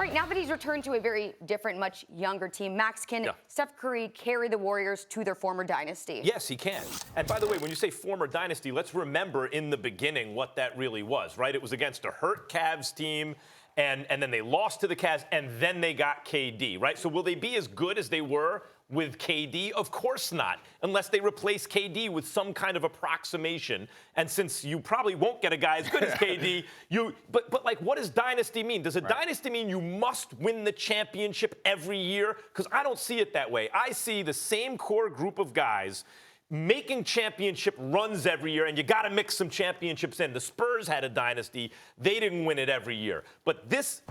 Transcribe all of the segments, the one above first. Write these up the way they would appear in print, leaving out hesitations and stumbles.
right, now that he's returned to a very different, much younger team, Max, can Steph Curry carry the Warriors to their former dynasty? Yes, he can. And by the way, when you say former dynasty, let's remember in the beginning what that really was, right? It was against a hurt Cavs team, and then they lost to the Cavs, and then they got KD, right? So will they be as good as they were with KD? Of course not, unless they replace KD with some kind of approximation. And since you probably won't get a guy as good as KD, but like, what does dynasty mean? Does a dynasty mean you must win the championship every year? Because I don't see it that way. I see the same core group of guys making championship runs every year, and you got to mix some championships in. The Spurs had a dynasty. They didn't win it every year. But this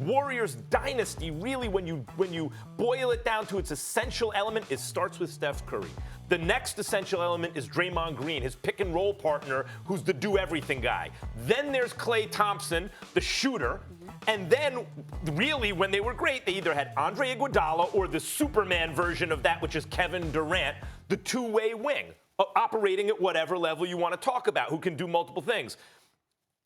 Warriors dynasty, really, when you boil it down to its essential element, it starts with Steph Curry. The next essential element is Draymond Green, his pick-and-roll partner, who's the do-everything guy. Then there's Klay Thompson, the shooter. And then, really, when they were great, they either had Andre Iguodala or the Superman version of that, which is Kevin Durant, the two-way wing, operating at whatever level you want to talk about, who can do multiple things.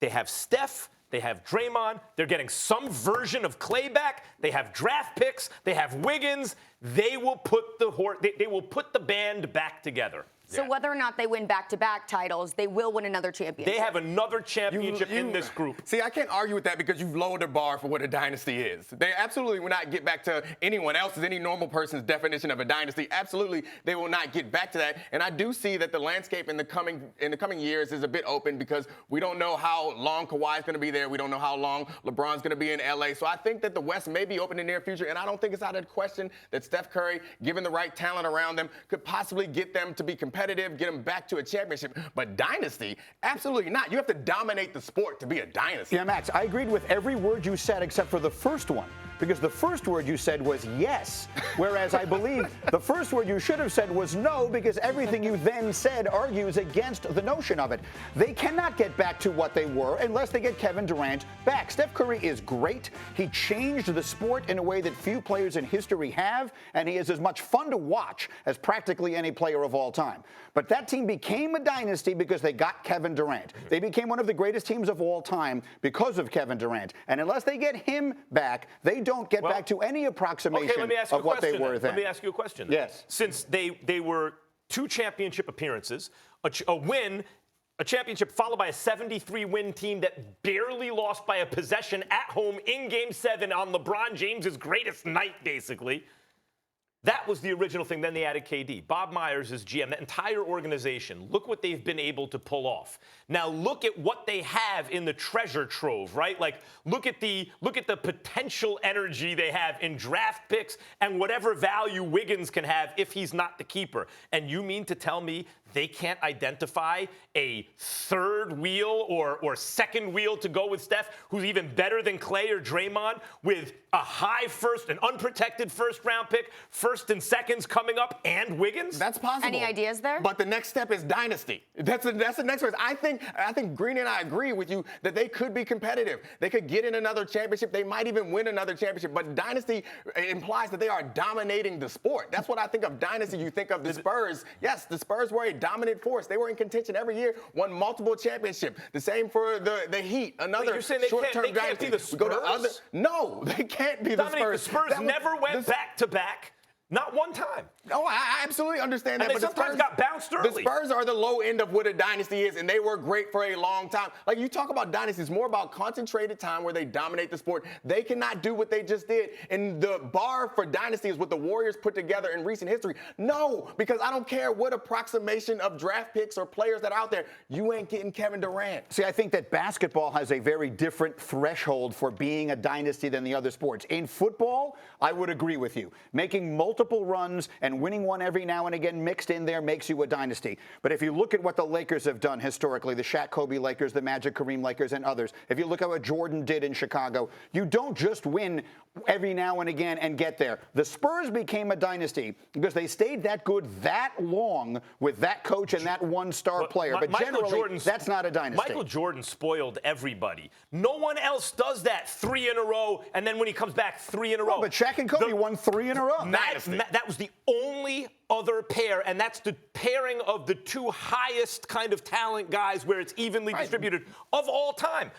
They have Steph. They have Draymond. They're getting some version of Klay back. They have draft picks. They have Wiggins. They will put the band back together. So whether or not they win back-to-back titles, they will win another championship. They have another championship in this group. See, I can't argue with that because you've lowered the bar for what a dynasty is. They absolutely will not get back to anyone else's, any normal person's definition of a dynasty. Absolutely, they will not get back to that. And I do see that the landscape in the coming years is a bit open because we don't know how long Kawhi's going to be there. We don't know how long LeBron's going to be in LA. So I think that the West may be open in the near future, and I don't think it's out of question that Steph Curry, given the right talent around them, could possibly get them to be competitive, get them back to a championship. But dynasty, absolutely not. You have to dominate the sport to be a dynasty. Yeah, Max, I agreed with every word you said except for the first one. Because the first word you said was yes, whereas I believe the first word you should have said was no, because everything you then said argues against the notion of it. They cannot get back to what they were unless they get Kevin Durant back. Steph Curry is great. He changed the sport in a way that few players in history have, and he is as much fun to watch as practically any player of all time. But that team became a dynasty because they got Kevin Durant. They became one of the greatest teams of all time because of Kevin Durant. And unless they get him back, they don't get back to any approximation of what they were then. Let me ask you a question. Yes. Since they were 2 championship appearances, a win, a championship followed by a 73-win team that barely lost by a possession at home in Game 7 on LeBron James's greatest night, basically. That was the original thing. Then they added KD. Bob Myers is GM. That entire organization, look what they've been able to pull off. Now look at what they have in the treasure trove, right? Like look at the potential energy they have in draft picks and whatever value Wiggins can have if he's not the keeper. And you mean to tell me they can't identify a third wheel or second wheel to go with Steph, who's even better than Klay or Draymond, with a high first, an unprotected first-round pick, first and seconds coming up, and Wiggins? That's possible. Any ideas there? But the next step is dynasty. That's the next one. I think Green and I agree with you that they could be competitive. They could get in another championship. They might even win another championship. But dynasty implies that they are dominating the sport. That's what I think of dynasty. You think of the Spurs. Yes, the Spurs were a dominant force. They were in contention every year, won multiple championships. The same for the Heat. Another short-term they can't be the Spurs? No, they can't be the Spurs. The Spurs never went back-to-back. Not one time. No, I absolutely understand that. And they sometimes got bounced early. The Spurs are the low end of what a dynasty is, and they were great for a long time. Like, you talk about dynasties, more about concentrated time where they dominate the sport. They cannot do what they just did. And the bar for dynasty is what the Warriors put together in recent history. No, because I don't care what approximation of draft picks or players that are out there. You ain't getting Kevin Durant. See, I think that basketball has a very different threshold for being a dynasty than the other sports. In football, I would agree with you. Making multiple runs and winning one every now and again mixed in there makes you a dynasty. But if you look at what the Lakers have done historically, the Shaq Kobe Lakers, the Magic Kareem Lakers, and others, if you look at what Jordan did in Chicago, you don't just win every now and again and get there. The Spurs became a dynasty because they stayed that good that long with that coach and that one star player. But generally, that's not a dynasty. Michael Jordan spoiled everybody. No one else does that 3 in a row, and then when he comes back, 3 in a row. Oh, but Shaq and Kobe won 3 in a row. That was the only other pair, and that's the pairing of the 2 highest kind of talent guys where it's evenly distributed of all time.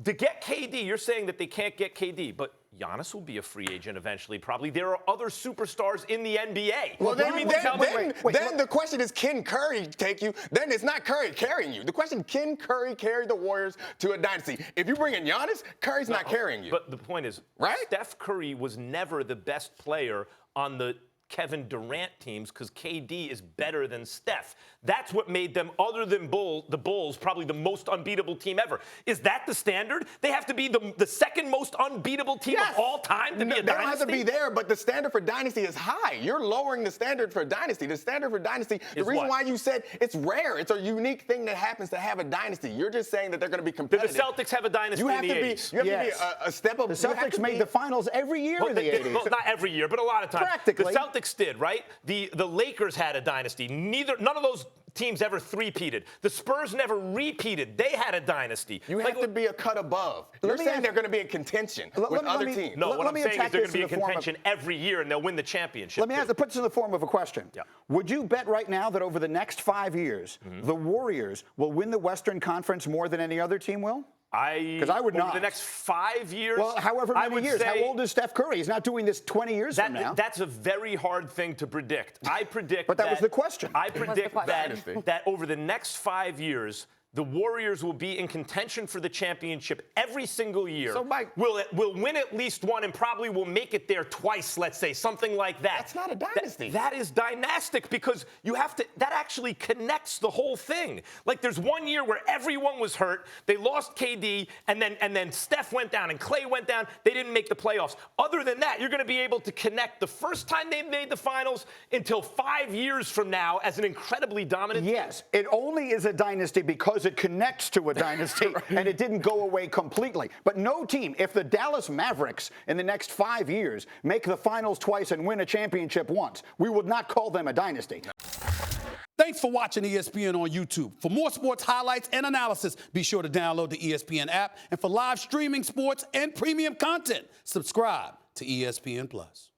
To get KD, you're saying that they can't get KD, but Giannis will be a free agent eventually, probably. There are other superstars in the NBA. Well, then Then the question is, can Curry take you? Then it's not Curry carrying you. The question, can Curry carry the Warriors to a dynasty? If you bring in Giannis, Curry's not carrying you. But the point is, right? Steph Curry was never the best player on the Kevin Durant teams because KD is better than Steph. That's what made them, other than the Bulls, probably the most unbeatable team ever. Is that the standard? They have to be the second most unbeatable team of all time to be a dynasty? They don't have to be there, but the standard for dynasty is high. You're lowering the standard for dynasty. The standard for dynasty, the reason why you said it's rare, it's a unique thing that happens to have a dynasty. You're just saying that they're going to be competitive. Did the Celtics have a dynasty in the 80s? You have to be a step up. The Celtics made the finals every year in the 80s. Well, not every year, but a lot of times. Practically. The Celtics did, right? The Lakers had a dynasty. None of those teams ever three-peated. The Spurs never repeated. They had a dynasty. You have to be a cut above. You're saying they're going to be in contention with other teams. No, what I'm saying is they're going to be in contention every year, and they'll win the championship. Let me put this in the form of a question. Yeah. Would you bet right now that over the next 5 years, the Warriors will win the Western Conference more than any other team will? Because I would not. Over the next 5 years? Well, however many years. How old is Steph Curry? He's not doing this 20 years from now. That's a very hard thing to predict. I predict But that was the question. I predict that over the next 5 years, the Warriors will be in contention for the championship every single year. So, Mike, will win at least one and probably will make it there twice, let's say, something like that. That's not a dynasty. That is dynastic because you have to, that actually connects the whole thing. Like there's 1 year where everyone was hurt. They lost KD and then Steph went down and Clay went down. They didn't make the playoffs. Other than that, you're going to be able to connect the first time they made the finals until 5 years from now as an incredibly dominant team. Yes, it only is a dynasty because it connects to a dynasty and it didn't go away completely. But no team, if the Dallas Mavericks in the next 5 years make the finals twice and win a championship once, we would not call them a dynasty. Thanks for watching ESPN on YouTube. For more sports highlights and analysis, be sure to download the ESPN app. And for live streaming sports and premium content, subscribe to ESPN+.